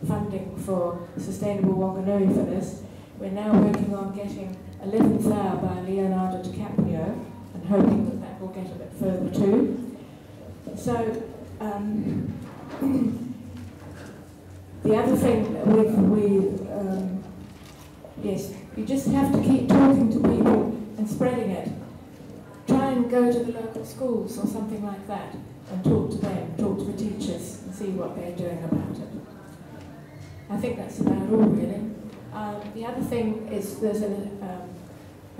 funding for Sustainable Wanganui for this. We're now working on getting 11th Hour by Leonardo DiCaprio and hoping that that will get a bit further too. So, the other thing that yes, you just have to keep talking to people and spreading it. Try and go to the local schools or something like that and talk to them, talk to the teachers and see what they're doing about it. I think that's about all really. The other thing is there's a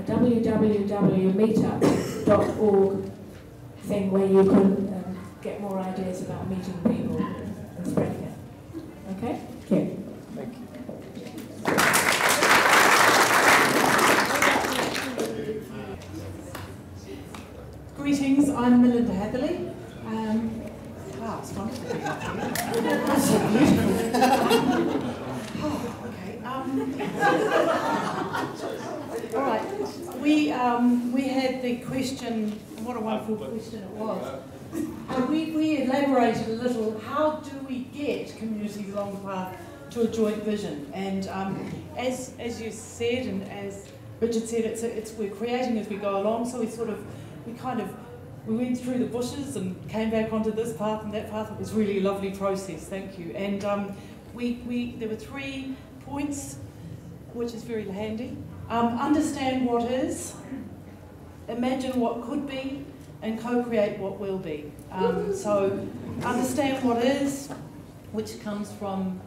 www.meetup.org thing where you can get more ideas about meeting people and spreading it. Okay? Thank you. Thank you. Greetings, I'm Melinda Hatherley. Wow, it's wonderful to be up here. That's so beautiful. Okay. All right. We had the question. What a wonderful question it was. We elaborated a little. How do we get communities along the path to a joint vision? And as you said, and as Richard said, we're creating as we go along. So we went through the bushes and came back onto this path and that path. It was really a lovely process. Thank you. And there were 3 points, which is very handy. Understand what is, imagine what could be, and co-create what will be. So understand what is, which comes from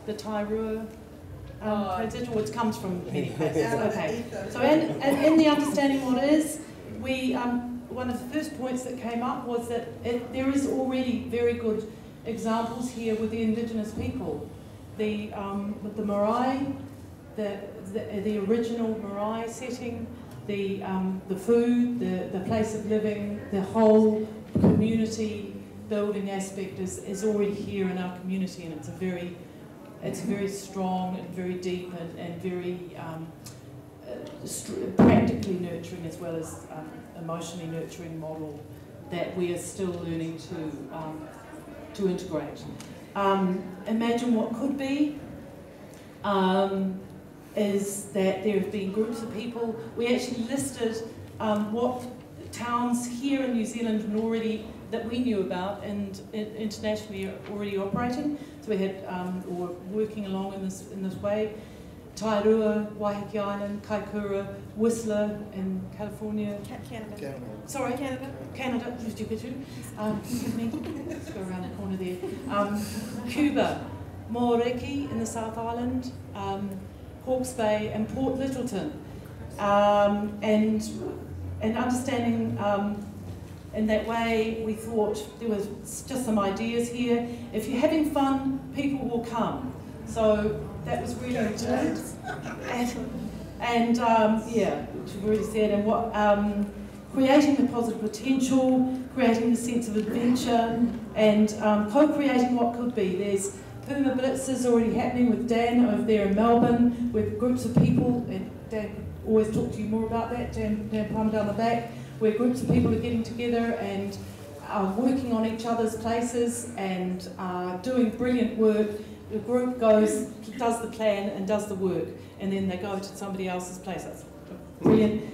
the Tairua transition, which comes from many places. Okay. So in the understanding what is, one of the first points that came up was that there is already very good examples here with the Indigenous people. With the marae, the original marae setting, the food, the place of living, the whole community building aspect is already here in our community, and it's very strong and very deep and very practically nurturing as well as emotionally nurturing model that we are still learning to integrate. Imagine what could be is that there have been groups of people. We actually listed what towns here in New Zealand that we knew about and internationally are already operating. So we had, or working along in this way, Tairua, Waiheke Island, Kaikoura, Whistler in California. Canada. Sorry, Canada. Just you forgive me. Let's go around the corner there. Cuba, Moereki in the South Island, Hawke's Bay, and Port Littleton, and understanding. In that way, we thought there was just some ideas here. If you're having fun, people will come. So that was really important. And yeah, which we've already said. And what creating the positive potential, creating the sense of adventure, and co-creating what could be. There's Puma Blitzes already happening with Dan over there in Melbourne, with groups of people, and Dan could always talk to you more about that, Dan Palmer down the back, where groups of people are getting together and working on each other's places and doing brilliant work. The group does the plan and does the work, and then they go to somebody else's place. That's brilliant.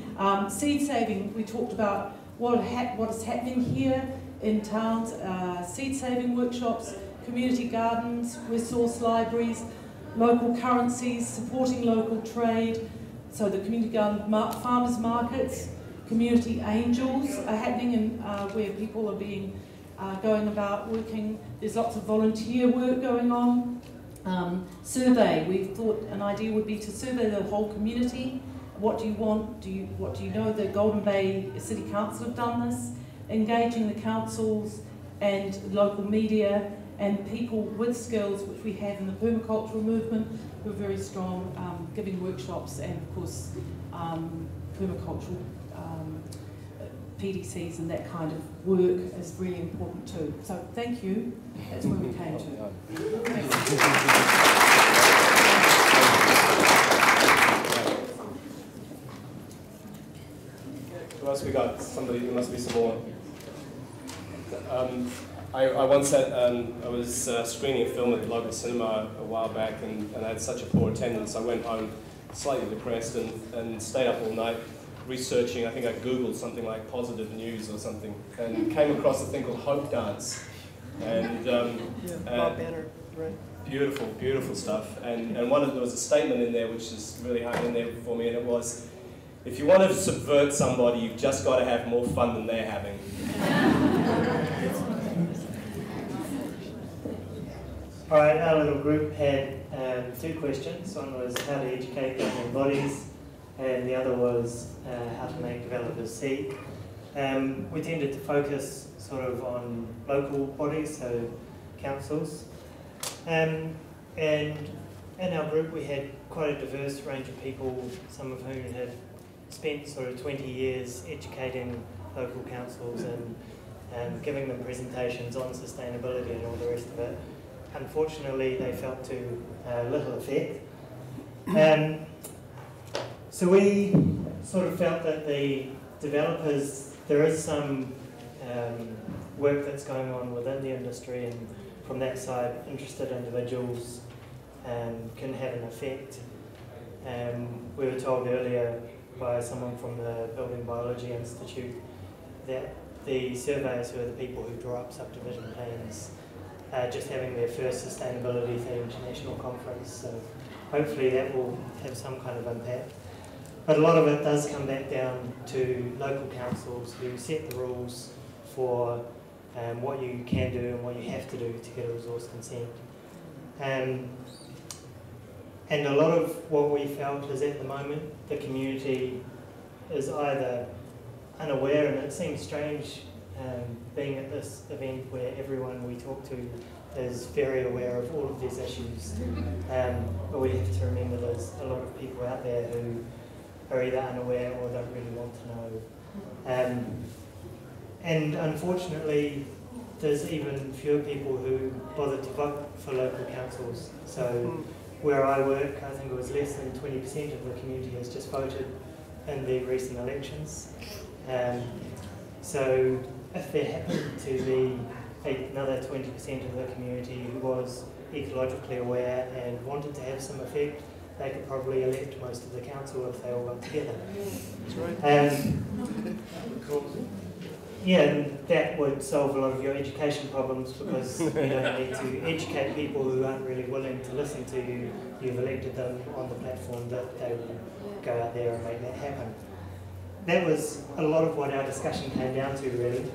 Seed saving, we talked about what is happening here in towns, seed saving workshops, community gardens, resource libraries, local currencies, supporting local trade, so the community garden farmers markets, community angels are happening in where people are being going about working. There's lots of volunteer work going on. Survey, we thought an idea would be to survey the whole community. What do you want? What do you know? The Golden Bay City Council have done this, engaging the councils and local media and people with skills, which we have in the permacultural movement. We're very strong, giving workshops and of course permacultural PDCs and that kind of work is really important too. So thank you. That's where we came to. Who else we got? Somebody, there must be some more. I once had, I was screening a film at the local cinema a while back, and I had such a poor attendance. I went home slightly depressed and stayed up all night researching. I think I Googled something like positive news or something, and came across a thing called Hope Dance. And Banner, right? Beautiful, beautiful stuff. And there was a statement in there which is really hung in there for me, and it was, if you want to subvert somebody, you've just got to have more fun than they're having. All right, our little group had 2 questions. One was how to educate governing bodies, and the other was how to make developers see. We tended to focus sort of on local bodies, so councils. And in our group we had quite a diverse range of people, some of whom had spent sort of 20 years educating local councils and giving them presentations on sustainability and all the rest of it. Unfortunately, they felt to little effect. So we sort of felt that the developers, there is some work that's going on within the industry, and from that side, interested individuals can have an effect. We were told earlier by someone from the Building Biology Institute that the surveyors, who are the people who draw up subdivision plans, are just having their first sustainability themed national conference, so hopefully that will have some kind of impact. But a lot of it does come back down to local councils who set the rules for what you can do and what you have to do to get a resource consent. And a lot of what we felt is at the moment the community is either unaware, and it seems strange being at this event where everyone we talk to is very aware of all of these issues. But we have to remember there's a lot of people out there who are either unaware or don't really want to know. And unfortunately, there's even fewer people who bother to vote for local councils. So where I work, I think it was less than 20% of the community has just voted in the recent elections. So if there happened to be another 20% of the community who was ecologically aware and wanted to have some effect, they could probably elect most of the council if they all got together. That's right. Yeah, and that would solve a lot of your education problems, because you don't need to educate people who aren't really willing to listen to you. You've elected them on the platform that they will go out there and make that happen. That was a lot of what our discussion came down to, really.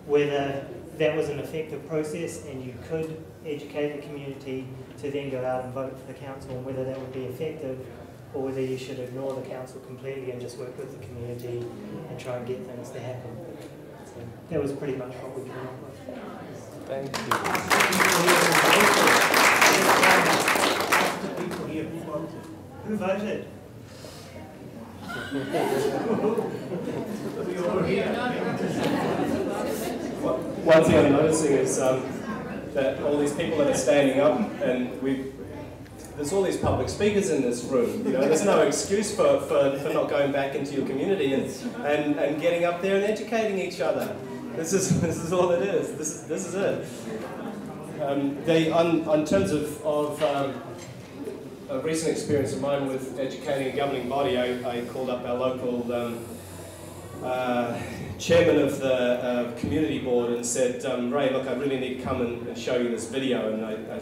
Whether that was an effective process and you could educate the community to then go out and vote for the council, and whether that would be effective, or whether you should ignore the council completely and just work with the community and try and get things to happen. So that was pretty much what we came up with. Thank you. Who voted? One thing I'm noticing is that all these people that are standing up, and there's all these public speakers in this room. You know, there's no excuse for not going back into your community and getting up there and educating each other. This is all it is. This is it. On terms of a recent experience of mine with educating a governing body, I called up our local chairman of the community board and said, Ray, look, I really need to come and show you this video. And I